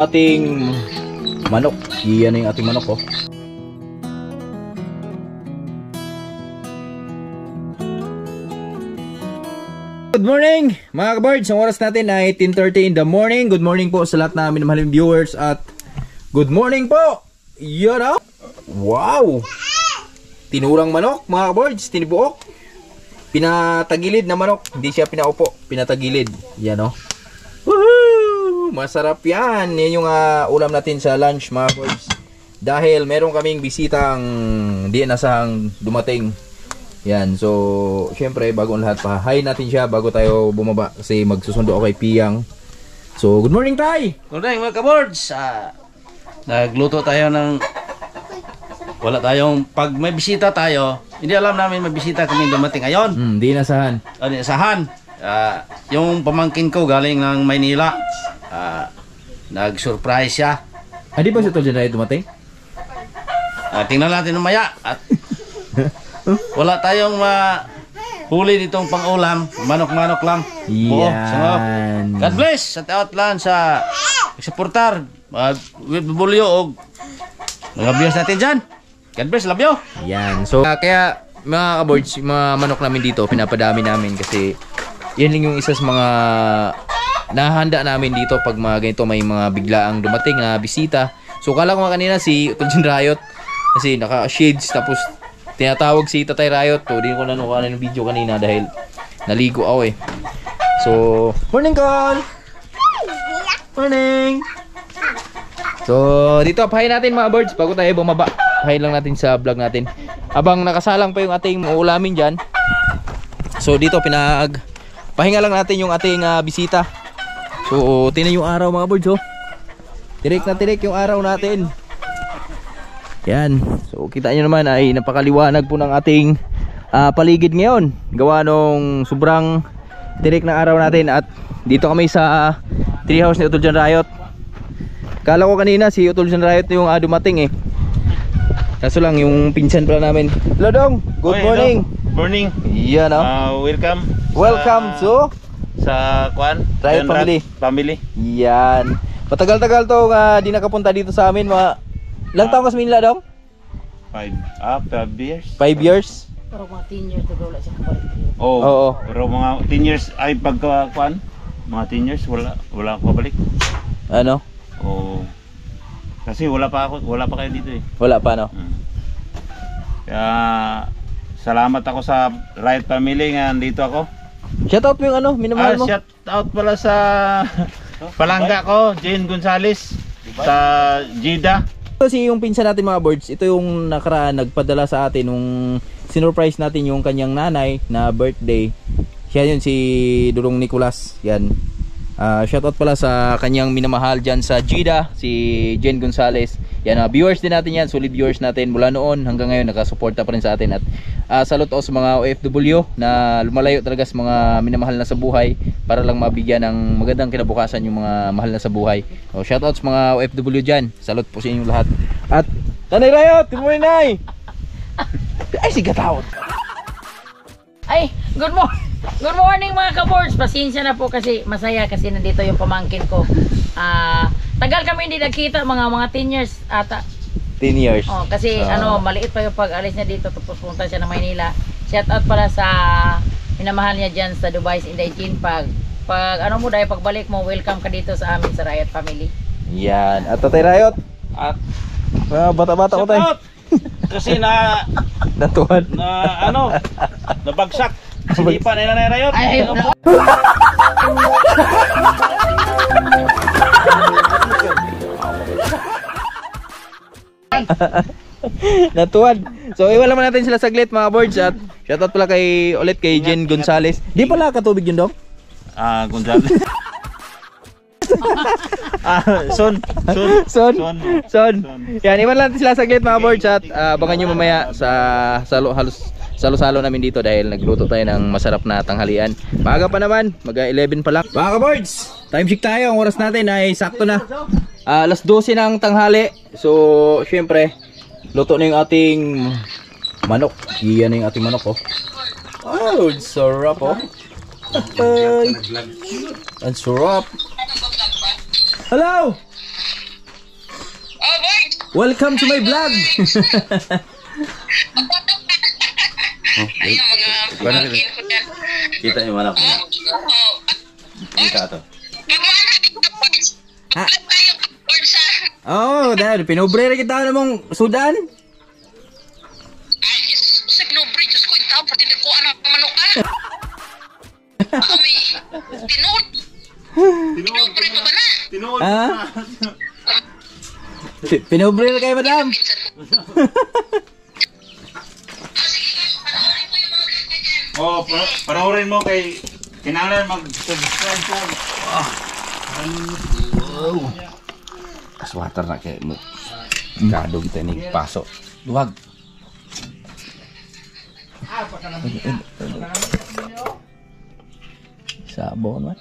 Ating manok. Iyan yung ating manok, oh. Good morning mga kabards. Ang oras natin ay 10:30 in the morning. Good morning po sa lahat namin mahaling viewers at good morning po. Yan, oh. Wow. Tinurang manok mga kabards, tinibuok. Pinatagilid na manok, hindi siya pinaupo, pinatagilid. Yan, oh. Woohoo! Masarap yan. Yan yung ulam natin sa lunch mga kabards. Dahil meron kaming bisitang di nasahang dumating. Yan, so syempre bago ang lahat pa, hi natin siya bago tayo bumaba kasi magsusundo ako kay Piyang. So good morning, Tay! Good morning mga kabords. Nagluto tayo ng wala tayong pag may bisita tayo, hindi alam namin may bisita kami dumating ngayon. Di nasahan. Di nasahan. Yung pamangkin ko galing ng Maynila. Nag-surprise siya. Di ba siya to dyan na dumating? Tingnan natin mamaya at wala tayong huli ditong pang-ulam, manok-manok lang. Yan. God bless sa taot lang sa supportar, bulyo o mga viewers natin dyan. God bless, love you. Yan. So kaya mga kabords, mga manok namin dito pinapadami namin kasi yan lang yung isa sa mga nahanda namin dito pag mga ganito may mga biglaang dumating na bisita. So kala ko kanina si Utol Riot kasi naka-shades tapos tinatawag si Tatay Riot. So, di ko nanukuha ng video kanina dahil naligo ako eh. So, morning call! Morning! So, dito pahay natin mga birds bago tayo bumaba. Pahay lang natin sa vlog natin. Habang nakasalang pa yung ating ulamin dyan. So, dito pahinga lang natin yung ating bisita. So, tinan yung araw mga birds, oh. Tirik na tirik yung araw natin. Yan. So kita nyo naman ay napakaliwanag po ng ating paligid ngayon. Gawa nung sobrang tirik na araw natin. At dito kami sa treehouse ni Utol Riot. Kala ko kanina si Utol Riot yung dumating eh. Kaso lang yung pinsan pala namin. Hello Dong, good morning. Morning. Yan, welcome. Welcome sa Kwan Riot Family. Yan. Matagal-tagal to di nakapunta dito sa amin. Ilang taong ka sa Manila, Dong? 5 years. 5 years? Pero mga 10 years to wala siya kabalik. Oo. Pero mga 10 years ay pagkakuan, mga 10 years wala ako kabalik. Ano? Oo. Kasi wala pa kayo dito eh. Wala pa, no? Kaya salamat ako sa Riot Family nga dito ako. Shoutout mo yung minamahal mo. Shout out pala sa palangga ko, Jane Gonzales sa Jeddah. Kasi yung pinsan natin mga birds, ito yung nakaraan nagpadala sa atin nung sinurprise natin yung kanyang nanay na birthday. Siya yun, si Durong Nicolas. Yan. Shoutout pala sa kanyang minamahal dyan sa Jeddah, si Jane Gonzales. Yan, viewers din natin yan, solid viewers natin mula noon hanggang ngayon nakasuporta pa rin sa atin. At salute ako sa mga OFW na lumalayo talaga sa mga minamahal na sa buhay para lang mabigyan ng magandang kinabukasan yung mga mahal na sa buhay. So, shoutout sa mga OFW dyan, salute po sa inyong lahat. At Tanay Riot, good morning, Nay! Ay, si Gatawad! Ay, good morning mga kabords. Pasensya na po kasi masaya kasi nandito yung pamangkin ko. Tagal kami hindi nagkita, mga 10 years ata. 10 years. Oh, kasi maliit pa yung pag-alis niya dito tapos punta siya ng Maynila. Shout out pala sa minamahal niya diyan sa Dubai's Indaichin. Pag mo dahil pagbalik mo, welcome ka dito sa amin sa Riot Family. Yan. At Tatay Riot. At bata-bata ko tayo. Kasi natuhan. Nabagsak. Sinipa na Nanay Riot. Ay, natuwan. So iwan naman natin sila saglit mga boards. At shoutout pala ulit kay Jen Gonzales. Di pala katubig yun, Dong? Gonzales. Son. Yan, iwan natin sila saglit mga boards. At abangan nyo mamaya sa salo-salo namin dito dahil nagluto tayo ng masarap na tanghalian. Maaga pa naman, mag-11 pa lang. Mga ka-boards, time check tayo. Ang oras natin ay sakto na. Alas 12 ng tanghali. So, syempre, luto na yung ating manok. Iyan na yung ating manok, oh. Oh, sarap, oh. Ay, ang sarap. Hello! Welcome to my vlog. Ayun, mga kita yung anak ko. Kita to. Ha? Oh, dahil pinobre rin kita namang sudan. Sa pinobre, Diyos ko, itaw, pati ko anak manok ka. Kami, tinood. Pinobre pa ba na? Tinood Ah? na. Pinobre rin kayo, madam. Oh, panoorin mo kay kinahanglan mag-subscribe po. Kaswater na kayak mo. Kadong teknik pasok. Luwag. Sabon, man.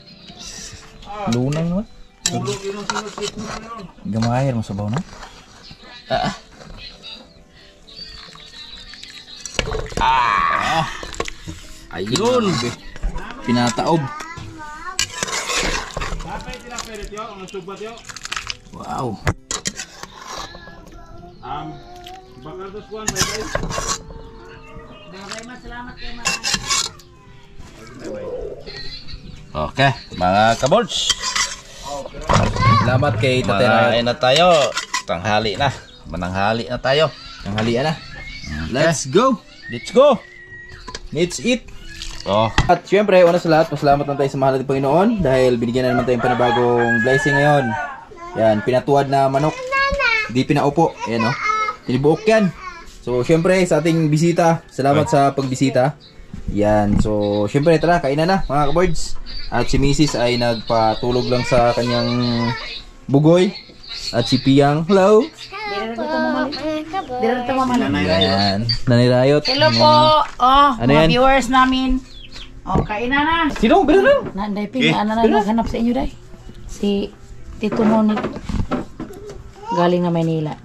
Lunang, man. Gamayar mo sabaw na. Ayun. Pinataob. Wow. Bakal dos kuan, bye-bye. Okay, mga kabols. Salamat kay Tate Rayot. Marain na tayo. Tanghali na. Mananghali na tayo. Ang halian na. Let's go. Let's go. Let's eat. Oh, At syempre, una sa lahat, pasalamat lang tayo sa mahal nating Panginoon dahil binigyan na naman tayong panibagong blessing ngayon. Yan, pinatuwad na manok. Di pinaupo. Ayan, oh. Tinibuok yan. So, syempre, sa ating bisita, salamat sa pagbisita. Yan, so, syempre, tara, kainan na, mga kaboards. At si Mrs. ay nagpatulog lang sa kanyang bugoy. At si Piyang, hello. Dito mamali. Yan, nanirayot. Hello po. Oh, Ano mga yan? viewers namin. Oh, kainan na. Sino? Pero lang. Nanday pina, ano na naghanap sa inyo, day? Si Tito Monic. Galing na Maynila.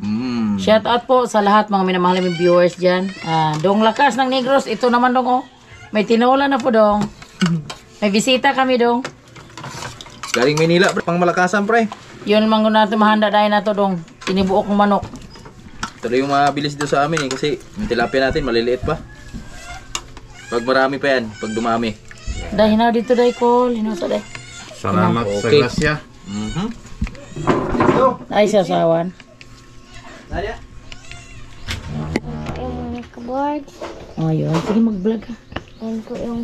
Shout out po sa lahat mga minamahal naming viewers dyan. Dong Lakas ng Negros. Ito naman dong, oh. May tinola na po dong. May bisita kami dong. Galing Manila, pang malakasan, pre. Yun manggo natin mahanda dahil na to dong. Tinibuok ng manok. Ito yung mabilis dito sa amin eh, kasi yung tilapia natin maliliit pa. Pag marami pa yan, pag dumami. Dahil na dito dahil ko. Linuto dahil. Salamat sa Okay. grasya. Let's go! Ay, sasawan. Nadia? Yung nakaboard. Oh, yun. Sige, mag-vlog ka. Yan po yung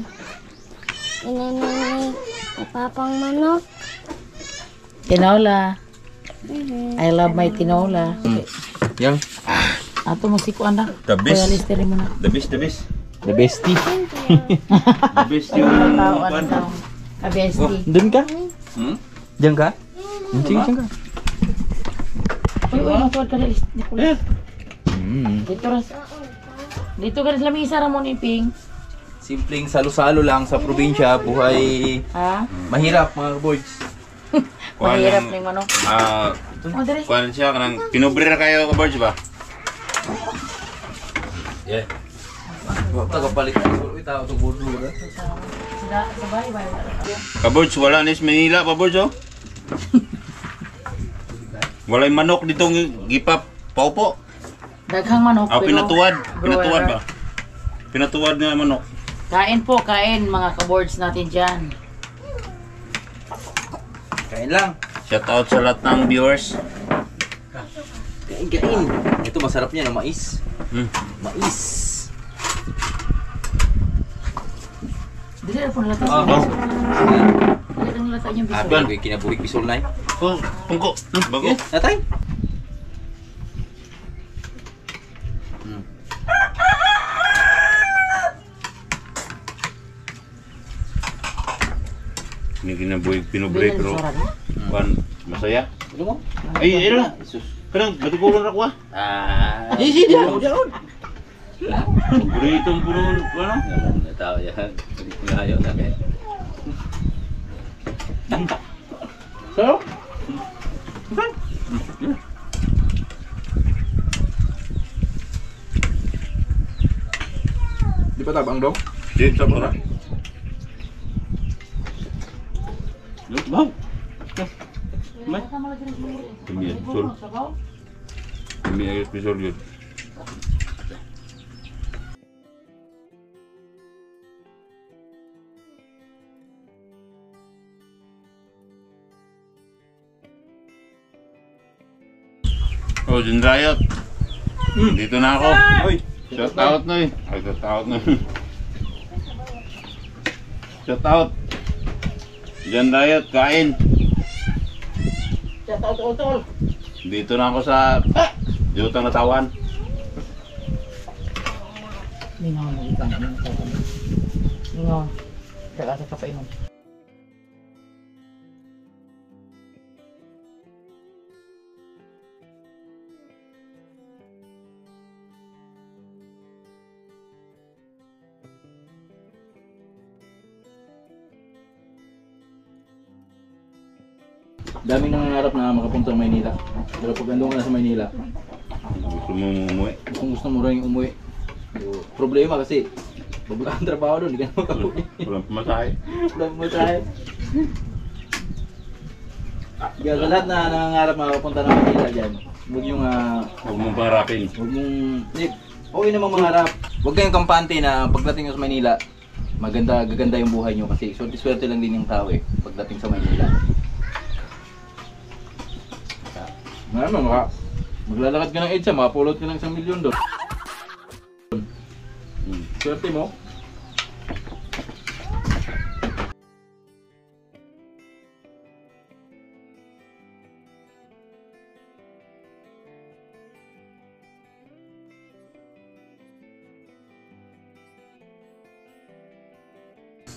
inanay ni Papang Manok. Tinola. I love my tinola. Yang, Ato mo si Kuan na. The best. Kuya Listerin mo na. The best, the best. the bestie. The best yung Tao, ano tao. Kabesti. Doon ka? Hmm? Diyan ka? Sige, diyan ka. Uy, uy, matuwad ka dali. Dito ras. Dito ka sa lamisa Ramon Iping. Simpleng salo-salo lang sa probinsya, buhay Ha? mahirap mga boys. Mahirap na yung manok. Oh, dali. Kuan siya kanang pinobre na kayo ka birds ba? yeah. Huwag tagapalit na. Uy, tao ito burdo. Sabay, bye. Ka-birds, wala nis Manila pa birds oh. Wala yung manok dito gipap paupo. Daghang manok. Ah, pero pinatuwad. Pinatuwad grower. ba? Pinatuwad nga manok. Kain po, kain mga kaboards natin dyan. Kain lang. Shout out sa lahat ng viewers. Kain, kain. Ito masarap niya na mais. Mais. Dili na po nalata Ah, sa oh. Dili na nalata yung biso. Abang, kinabuhig bisol na eh. Oh, tungko. Bago. Natay? Hindi kinabuhi pinubreak pero kuan masaya. Ano mo? Ay, ayun. Kanang batigulan ako ah. Di, diyan. Diyan. Burrito puro ano? Tao yan. Hindi ko na ayaw na kaya. So? Di ba tabang dong? Di sa pura. Bang. May. Sul. Hindi ay special yun. Oh, Jun Riot. Dito na ako. Shout out na eh. Ay, shout out na. Shout out. Jun Riot, kain. Shout out utol. Dito na ako sa Jutang Natawan. Ningaw mo ikan. Ningaw. Daga sa kapainom. Daming nangangarap na makapunta sa Maynila. Pero pag andun ka na sa Maynila, Gusto mo umuwi? kung gusto mo rin umuwi. So, problema kasi pag ang trabaho doon, hindi ka na makauwi. Walang pamasahe. Wala mo tayo. Kaya sa lahat na nangangarap makapunta ng Maynila dyan, huwag yung Huwag mong pangarapin. huwag mong, okay namang mangarap. Huwag kayong kampante na pagdating nyo sa Maynila, gaganda yung buhay nyo kasi swerte lang din yung tao eh, pagdating sa Maynila. Ngayon, maglalakad ka ng EDSA, makapulot ka ng 1 milyon doon. Swerte mo.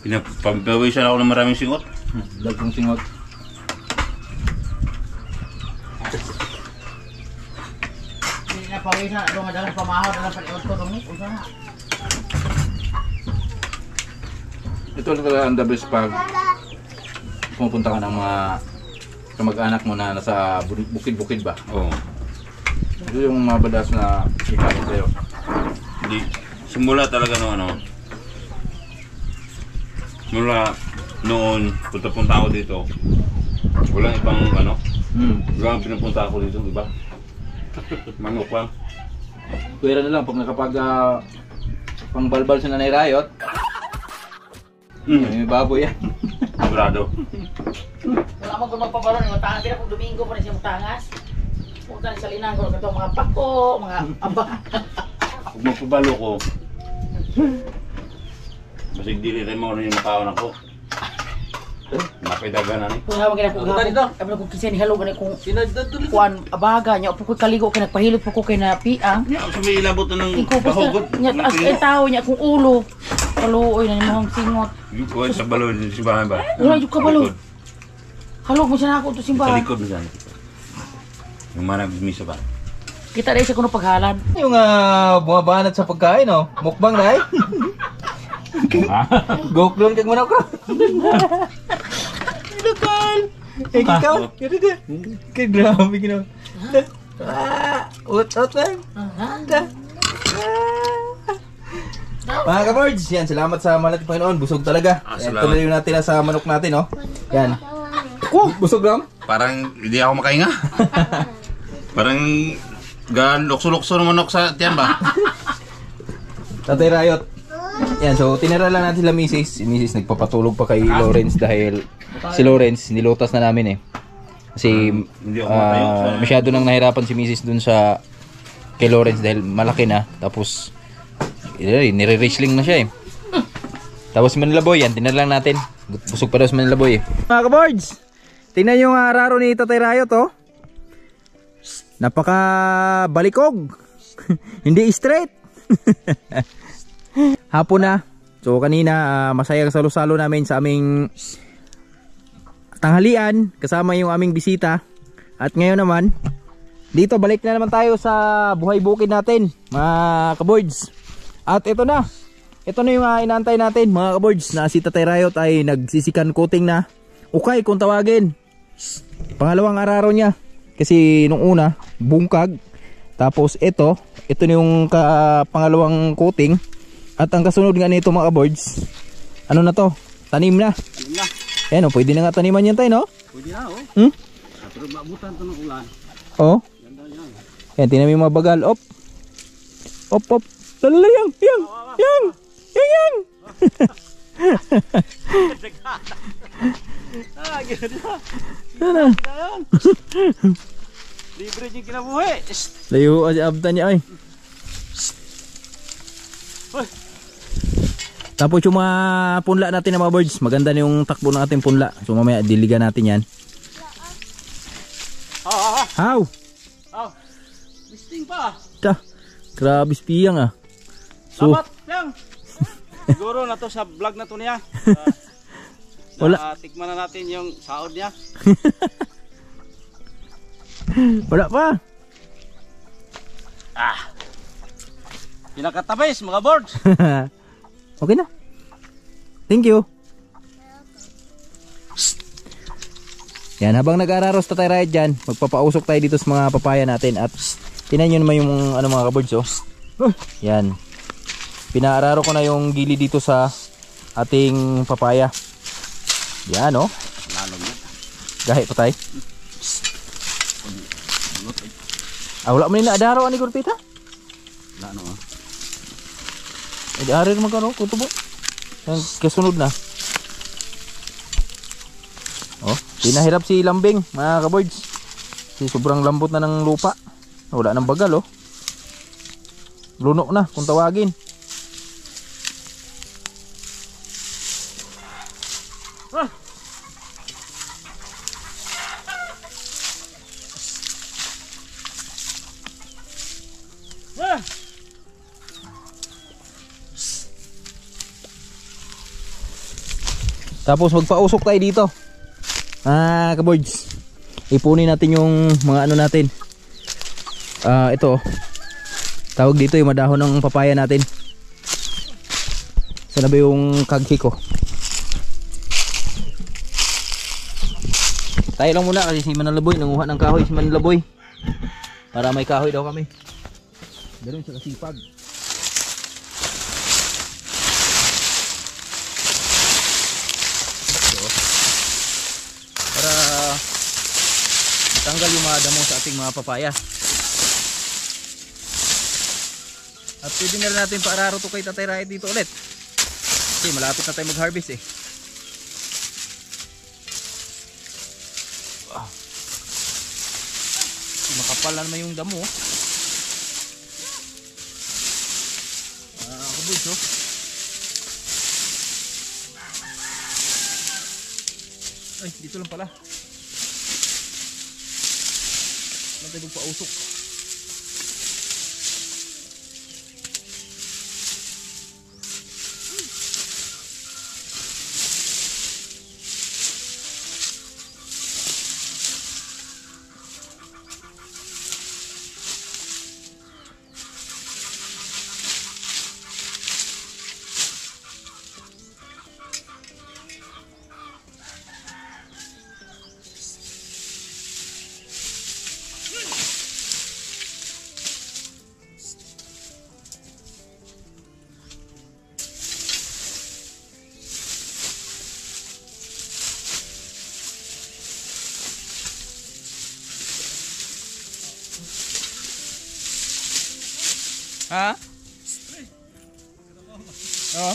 Pinapawisan ako ng maraming singot. Dagkong singot. Hindi na pawisan. Ano madalang pamahaw. Dalang paniot ko nung usa na. Ito talaga ang the best pag pumupunta ka ng mga kamag-anak mo na nasa bukid-bukid ba? Oo. Ito yung mga badas na ikain sa'yo. Hindi. Simula talaga nung ano. Mula noon, punta-punta ako dito. Walang ibang ano. Walang pinupunta ako dito, di ba? Manok lang. Pwera na lang pag nakapag pangbalbal sa Nanay Riot. May baboy yan. Sigurado. Wala mo kung magpaparoon. Yung tangas. Kaya kung Domingo pa rin siya magtangas. Huwag ka rin sa linang ko. Ito mga pako, mga aba. Kung magpabalo ko, basig dili rin mo yung makaon ako. Napidagan na ni. Kung hawag na kung hapon. Abi na kung kinsa ni halog. Kung kuan abaga niya. Upo ko kaligo. Kaya nagpahilot po ko kay na piang. Ako may ilabot na ng Ikupos bahugot. na. As ay tao niya kung ulo. Kaluoy na ni mong singot. Yung kuwan sa balon, yung simbahan ba? Wala yung kabalo. Halog mo siya na ako ito Sa simbahan. likod mo dyan. Yung mga nagmisa ba? Kita rin siya kung paghalan. Yung bumabanat sa pagkain, oh. Mukbang na eh. Goklon kag manok ko. Lokal. Eh ikaw, kay grabe ginawa. Ut lang. Mga ka-birds, yan, salamat sa malaking Panginoon. Busog talaga. Yan, salamat. tuloy natin na sa manok natin, oh. Yan. Busog lang. Parang hindi ako makahinga. Parang lukso-lukso ng manok sa tiyan ba? Tatay Riot. Yan, so tinira lang natin sila misis. Si misis nagpapatulog pa kay Lawrence dahil si Lawrence nilutas na namin eh. Kasi Hindi ako matayo sa... masyado nang nahirapan si misis dun sa kay Lawrence dahil malaki na. Tapos nire-reachling na siya eh. Tapos si Manila Boy, yan, tinira lang natin. Busog pa daw si Manila Boy eh. Mga ka-boards, tingnan yung raro ni Tatay Riot oh. Napaka balikog. Hindi straight. Hapon na. So kanina masayang salo-salo namin sa aming tanghalian kasama yung aming bisita. At ngayon naman dito balik na naman tayo sa buhay bukid natin mga kaboards. At ito na. Ito na yung inaantay natin mga kaboards na si Tatay Riot ay nagsisikan coating na. Okay kung tawagin. Pangalawang araro niya. Kasi nung una bungkag. Tapos ito na yung pangalawang coating. At ang kasunod nga nito mga kaboards, ano na to? Tanim na. Tanim na. Ayan o, pwede na nga taniman yan tayo, no? Pwede na, oh. Hmm? Pero maabutan to ng ulan. Oo. Ganda yan. Yan, tingnan mo yung mga bagal. Op. Op, op. Talala, yang. Yang. Yang. Yang, yang. Ano? Libre yung kinabuhi. Layo aja abtan niya ay. Tapos yung mga punla natin na mga birds, maganda na yung takbo ng ating punla. So mamaya diligan natin yan. How? Listing pa. Ta. Grabe spiyang ah. So, Sabat lang. Siguro na to sa vlog na to niya. Wala. Tikman na natin yung saod niya. wala pa. Pinakatabis mga birds. Okay na. Thank you. Yan, habang nag-araros na tayo ride dyan, magpapausok tayo dito sa mga papaya natin. At tinan nyo naman yung ano mga kabirds oh. Yan. Pinaararo ko na yung gili dito sa ating papaya. Yan oh. Gahi pa tayo. Wala mo na adaro ani gurpita? Wala no. Ari naman ka no, kutubo. Yan, kasunod na. Oh, pinahirap si Lambing, mga kaboys. Si sobrang lambot na ng lupa. Wala nang bagal oh. Luno na kung tawagin. Tapos magpausok tayo dito. Kaboys. Ipunin natin yung mga ano natin. Ito. Tawag dito yung madahon ng papaya natin. Sana ba yung kaghi ko? Tayo lang muna kasi si Manalaboy nanguha ng kahoy si Manalaboy. Para may kahoy daw kami. Ganun siya kasipag. Para matanggal yung mga damo sa ating mga papaya. At pwede na rin natin paararo to kay Tatay Raed dito ulit. Kasi malapit na tayo mag-harvest eh. Makapal na naman yung damo. Kabuds oh. Ay, dito lang pala. Lang tayo magpausok. Ha? Oo.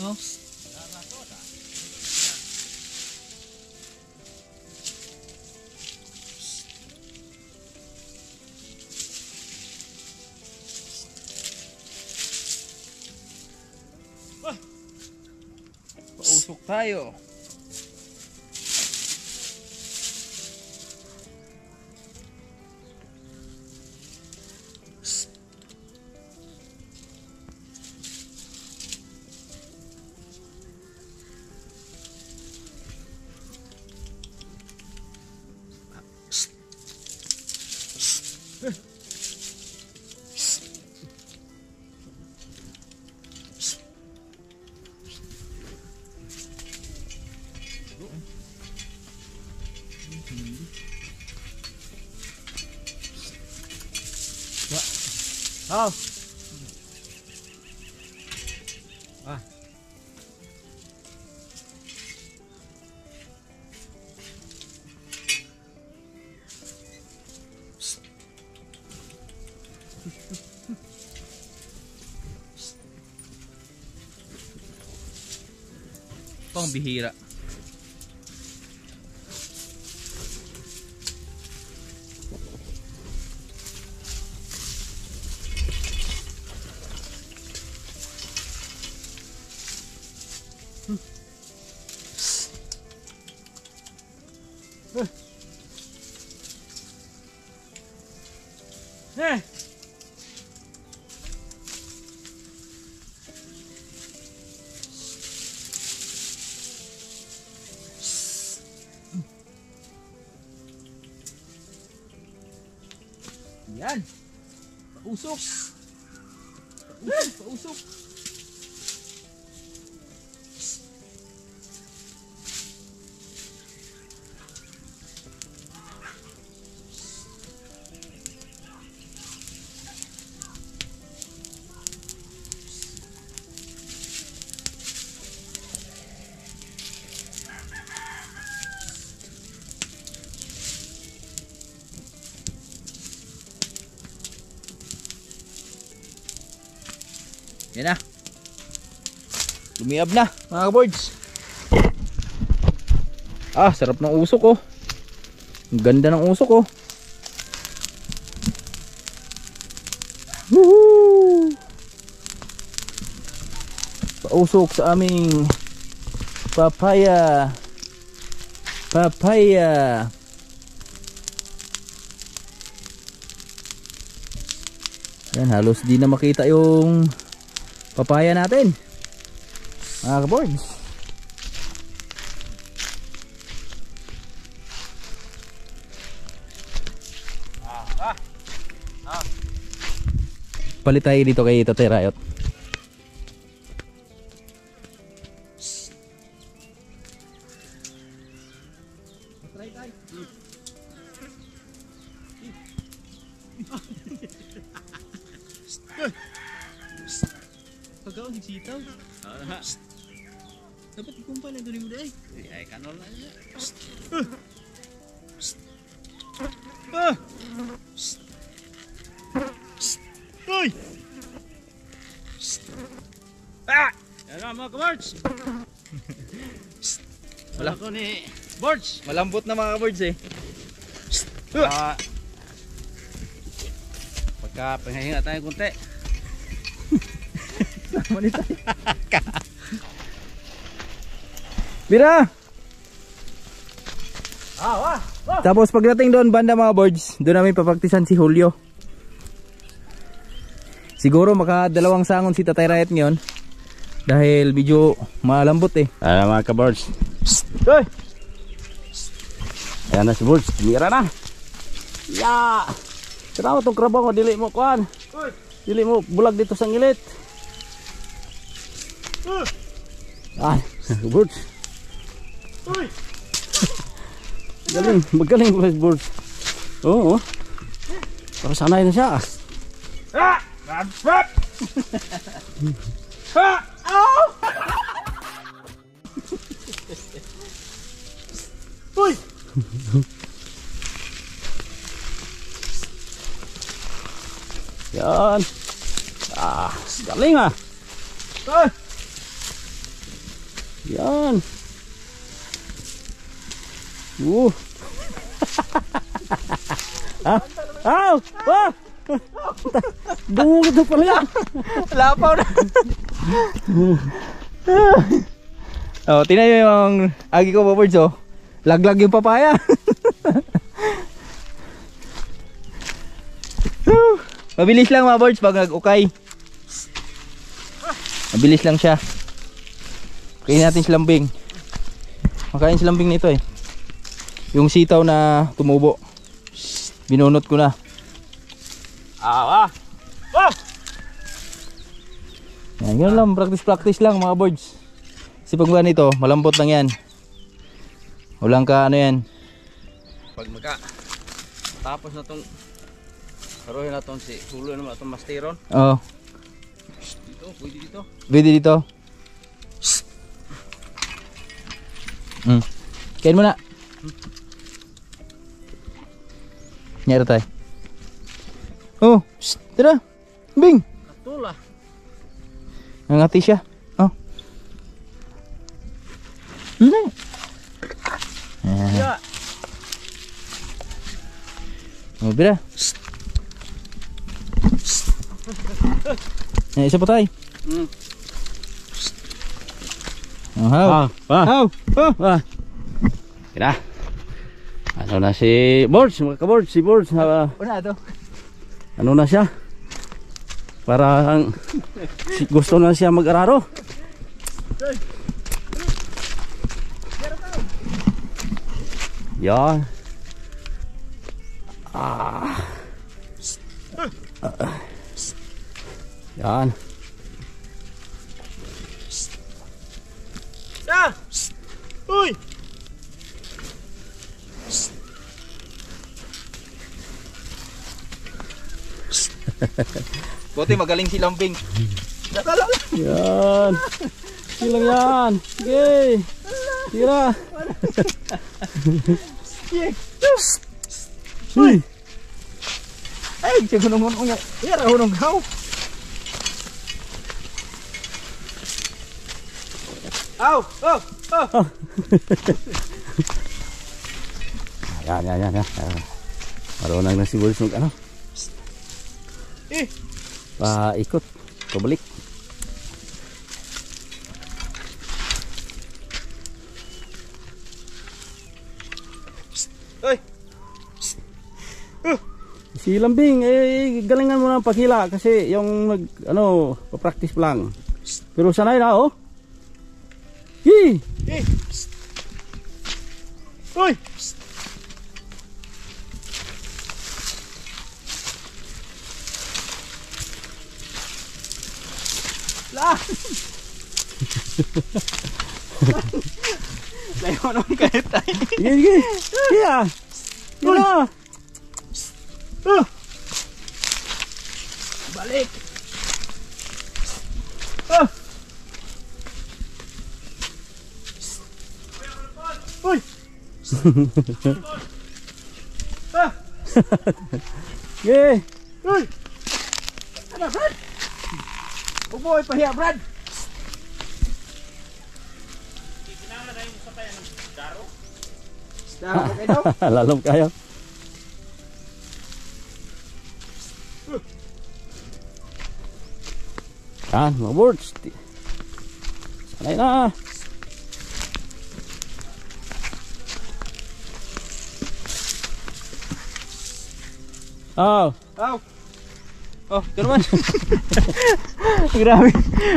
Oh. Pausok tayo. Oh. pang bihira. Yan. Pausok. Pausok. Yan na. Lumiyab na mga kabords. Ah, sarap ng usok oh. Ang ganda ng usok oh. Woohoo! Pausok sa aming papaya. Papaya. Yan, halos di na makita yung papaya natin mga kabords. Palit tayo dito kay Tatay Rayot. Pagkaon si sitaw. Dapat ikumpal na doon mo dai. Ay kanol na niya. Uy! Yan mga kabords. Wala ko ni Bords. Malambot na mga kabords eh. Pagka panghinga tayo kunti. Bira! Tapos pagdating doon banda mga boards, doon namin papaktisan si Julio. Siguro maka dalawang sangon si Tatay Rayot ngayon. Dahil medyo malambot eh. Mga kabords. Hoy! Ayan na si Bords. Mira na. Ya! Kenapa itong krabang ko? Dili mo kuhan. Dili mo bulag dito sa ngilit. Ay, Bords. Galing, magaling ba si Bords? Oo. Para sanay na siya. Uy! Yan. Galing ah. Yan. Aw! Wah! Bungo ito pala yan. Lapaw na. Oh, tingnan nyo yung agi ko mga boards oh. Laglag yung papaya. Mabilis lang mga boards pag nag-ukay. Mabilis lang siya. Kainin natin silambing. Makain silambing nito eh. Yung sitaw na tumubo. Binunot ko na. Yan, yun lang, practice lang mga boards. Kasi pag ganito, malambot lang yan. Walang ka ano yan. Pag tapos na tong haruhin na tong si Hulo naman itong masteron. Oo. Dito, pwede dito. Pwede dito. Kain mo na. Nyari tayo. Oh, tara. Bing. Katula. Nangati siya. Oh. Ayan. Oh, bira. Isa pa tayo. Oh, how? How? Kina. Ano na si Borge, mga kaborge, si Borge. Una to. Ano na siya? Parang gusto na siya mag-araro. Yan. Yan. Uy! Buti magaling si Lambing. Yan. Silang yan. Sige. Tira. Uy! Ay, siya hunong-hunong niya. Ira, hunong how? Aw! Oh! Oh! Yan. Marunong na si Borge mag ano. Paikot. Pabalik. Uy! Si Lambing, galingan mo ng pakila kasi yung pa-practice pa lang. Pero sanay na, oh. Hi! Uy! Layo nung kahit tayo. Sige. Iya. Yun. Balik! Uy! Sige. Uy! Uboy, pahiya, Brad! Daro kayo daw? Lalom kayo. Yan, mga Borge. Sanay na. Oh. Aw! Oh, ito naman. Grabe.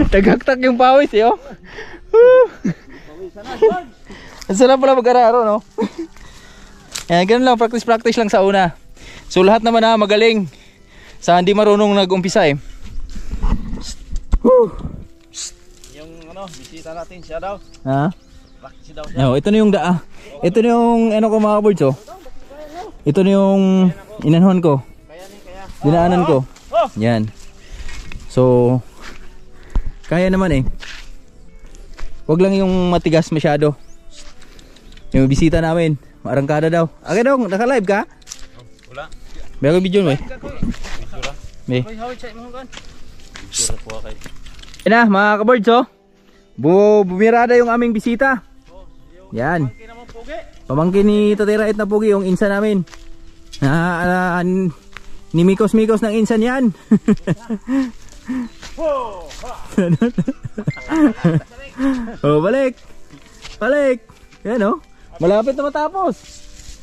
Tagaktak yung pawis eh, oh. Ang sarap pala mag-araro, no? Ayan, ganun lang, practice lang sa una. So lahat naman na magaling sa hindi marunong nag-umpisa eh. Yung bisita natin siya daw. Ha? Practice daw siya. No, ito na yung ito na yung ano ko mga birds, oh. Ito na yung inanhon ko. Dinaanan ko. Yan. So kaya naman eh. Wag lang yung matigas masyado. Yung bisita namin, marangkada daw. Okay daw, naka-live ka? Wala. May ako video mo eh. May. Yan na mga ka-birds, oh. Bumirada yung aming bisita. Yan. Pamangkin ni Tatay Rait na Pugi, yung insan namin. Nimikos-mikos ng insan yan. Oh, balik. Balik. Yan, oh. Malapit na matapos.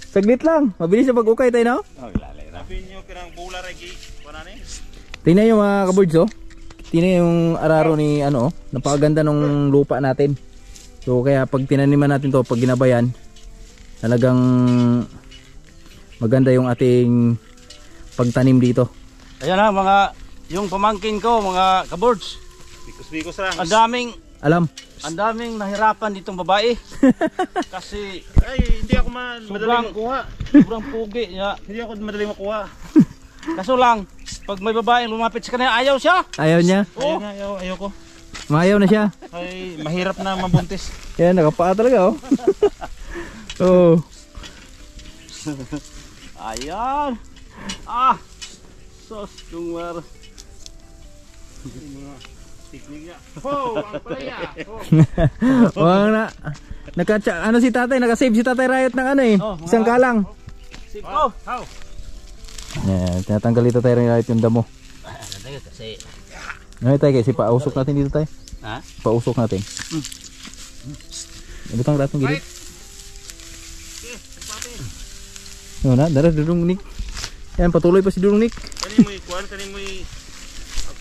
Saglit lang. Mabilis na pag-ukay tayo, no? Tingnan yung mga ka-birds, oh. Tingnan yung araro ni ano, oh. Napakaganda ng lupa natin. So kaya pag tinaniman natin to, pag ginabayan, talagang maganda yung ating pagtanim dito. Ayan na yung pamangkin ko, mga ka-birds. Bikos-bikos lang. Alam. Ang daming nahirapan ditong babae. Kasi Ay, hindi ako madaling makuha. sobrang pugi niya. Hindi ako madaling makuha. Kaso lang, pag may babaeng lumapit sa kanya, ayaw siya. Ayaw niya. Ayaw ko. Mayaw na siya. Ay, mahirap na mabuntis. Yan, nakapaa talaga, oh. Oh. Ayan. Sos, kumar. Oh, ang palaya. Wala na. Ano si tatay, nakasave si tatay Riot ng ano eh. Isang kalang. Oh, how? Yan, tinatanggal dito tayo Riot yung damo. Kasi Ngayon tayo kasi pausok natin dito tayo. ha? Pausok natin. Lutang ratong gilid. Yun na, dara Dudong Nick. Yan, patuloy pa si Dudong Nick. Kanin mo ikuan, kanin mo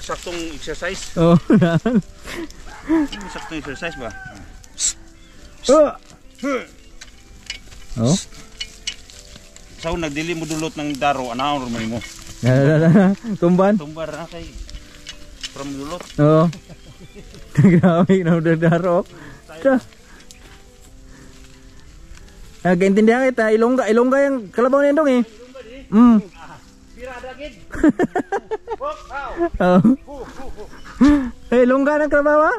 saktong exercise. Oh, Saktong exercise ba? Oh. Sa nagdili mo dulot ng daro, anaon rumay mo. Tumban. Tumbar na kay from dulot. Oo. Grabe na daro. Nagkaintindihan kita, Ilongga yung kalabaw na yun eh. Pira dagid. Oh. Eh, Ilongga ng kalabaw ah?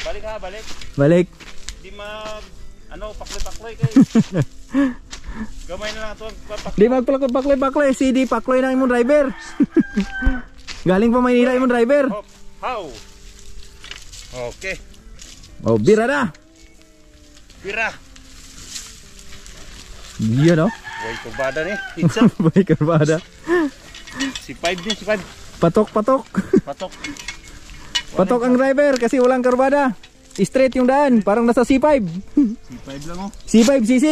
Balik ha, balik. Balik. Di mag pakloy-pakloy kay. Gamay na lang ito ang Di magpakloy, CD pakloy ng imong driver. Galing pa Maynila imong driver. How? Okay. Oh, bira na. Pira. Yan oh. Boy kurbada ni. Pizza. Boy karbada. Si 5 din, si 5. Patok. Patok. Patok ang driver kasi walang karbada. Straight yung daan, parang nasa C5. Si 5 lang oh. C5, C6.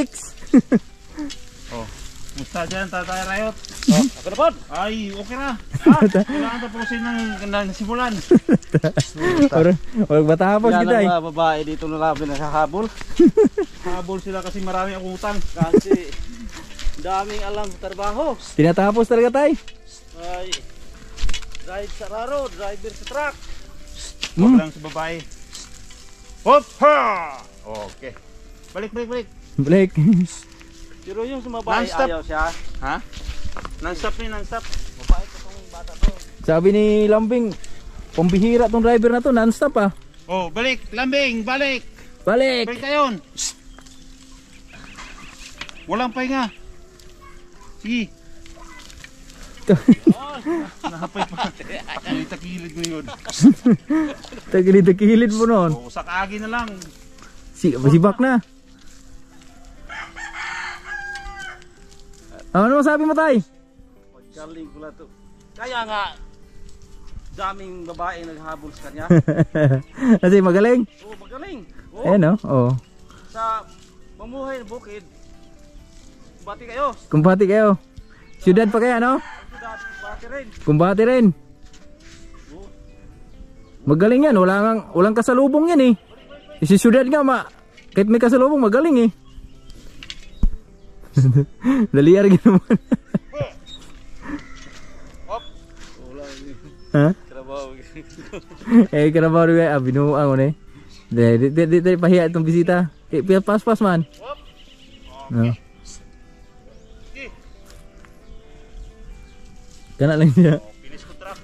Oh. Musta dyan, Tatay Riot? Oh, ako na po. Ay, okay na. Kailangan tapusin ng simulan. Huwag matapos kita eh. Mga babae dito na labi nakahabol. Habol sila kasi marami akong utang. Kasi daming alam trabaho. Tinatapos talaga tayo. Ay, ride sa raro, driver sa truck. Huwag lang sa babae. Hop! Ha! Okay. Balik. Blake. Pero yung sa babae Non-stop. ayaw siya. Ha? Non-stop ni, non-stop. Babae ko tong bata to. Sabi ni Lambing, pambihira tong driver na to, non-stop ah. Oh, balik. Lambing, balik. Balik! Balik tayon. Walang pahinga. Sige. Nahapay pa. Takilid mo yun. Tagilid mo noon. Oh, sakagi na lang. Sibak na. Ano masabi mo tay? Pagkaling ko lang to. Kaya nga, daming babae naghabol sa kanya. Kasi magaling. Oh, magaling. Oh, Eh no? Oh. sa mamuhay na bukid, bati kayo. Kumbati kayo. Siyudad pa kaya no? Bati rin. Kumbati rin. Magaling yan. Walang kasalubong yan eh. Si siyudad nga kahit may kasalubong magaling eh. Daliar ginaman. Ha? Trabaho. Eh karabaw rin kaya binuang ko na eh. Di pahiya itong bisita. Pas man. No. Kana lang siya. Finish ko truck.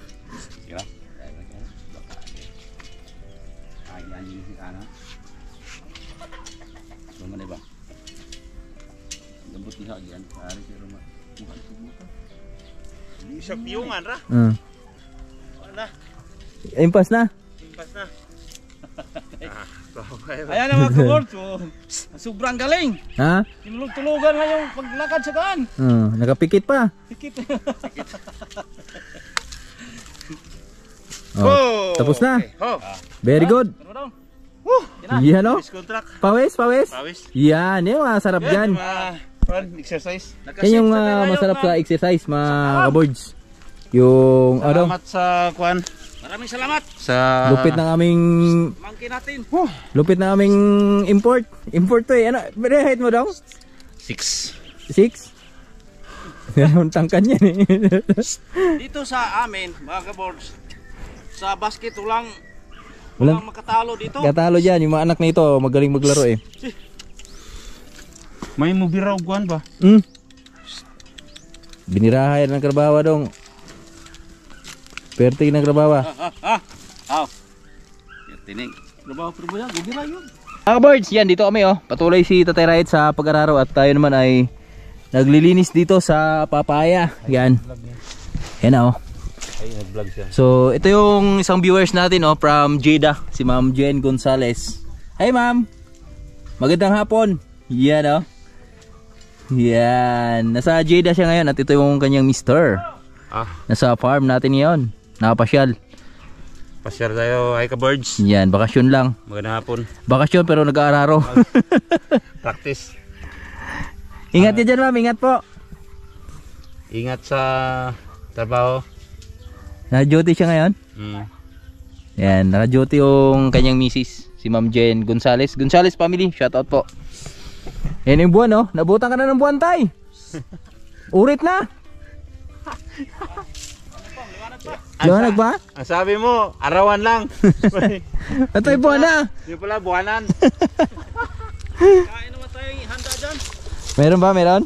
Sige. Ay, anjing si kana. Lumane ba? Lembut niya diyan. Ari si rumah. Bukan subukan. Isa piyungan ra. Wala. Impas na. Impas na. Ayan naman kabor. Sobrang galing. Ha? Tinulog-tulugan nga yung paglakad sa kaan. Nakapikit pa. Pikit. Oh, tapos na. Okay. Oh. Very good. Taro daw. Yan no? Finish ko truck. Pawis. Pawis. Yan, yung masarap dyan. Exercise. Yan yung masarap sa exercise mga kaboards. Yung ano, Salamat sa kwan. Maraming salamat. Sa lupit ng aming Mangkin natin. import. Import to eh. Ano, height mo daw? 6. 6? Ang tangkan yan eh. Dito sa amin, mga kaboards, sa basket walang Walang makatalo dito. katalo dyan. Yung mga anak na ito magaling maglaro eh. May mubiraw kwan ba? Binirahay ng karbawa dong. Perti ng karbawa. Aw. Tining. Trabaho pero yan, gubira yun. Mga birds, yan dito kami oh. Patuloy si Tatay Riot sa pag-araro at tayo naman ay naglilinis dito sa papaya. Yan. Yan oh. Ay, nag-vlog siya. So, ito yung isang viewers natin, oh, from Jeddah, si Ma'am Jen Gonzales. Hey, Ma'am! Magandang hapon! Yan, oh. Yan. Nasa Jeddah siya ngayon at ito yung kanyang mister. Nasa farm natin ngayon. Nakapasyal. Pasyal tayo, ay ka-birds. Yan, bakasyon lang. Magandang hapon. Bakasyon pero nag-aararo. Practice. Ingat ka dyan, Ma'am. Ingat po. Ingat sa trabaho. Naka-duty siya ngayon. Yan, naka-duty yung kanyang misis, si Ma'am Jen Gonzales. Gonzales family, shout out po. Yan yung buwan, oh. Nabutan ka na ng buwan, tay. Urit na. Liwanag ba? Ang sabi mo, arawan lang. Ito yung buwan na. Hindi pala, buwanan. Meron ba? Meron?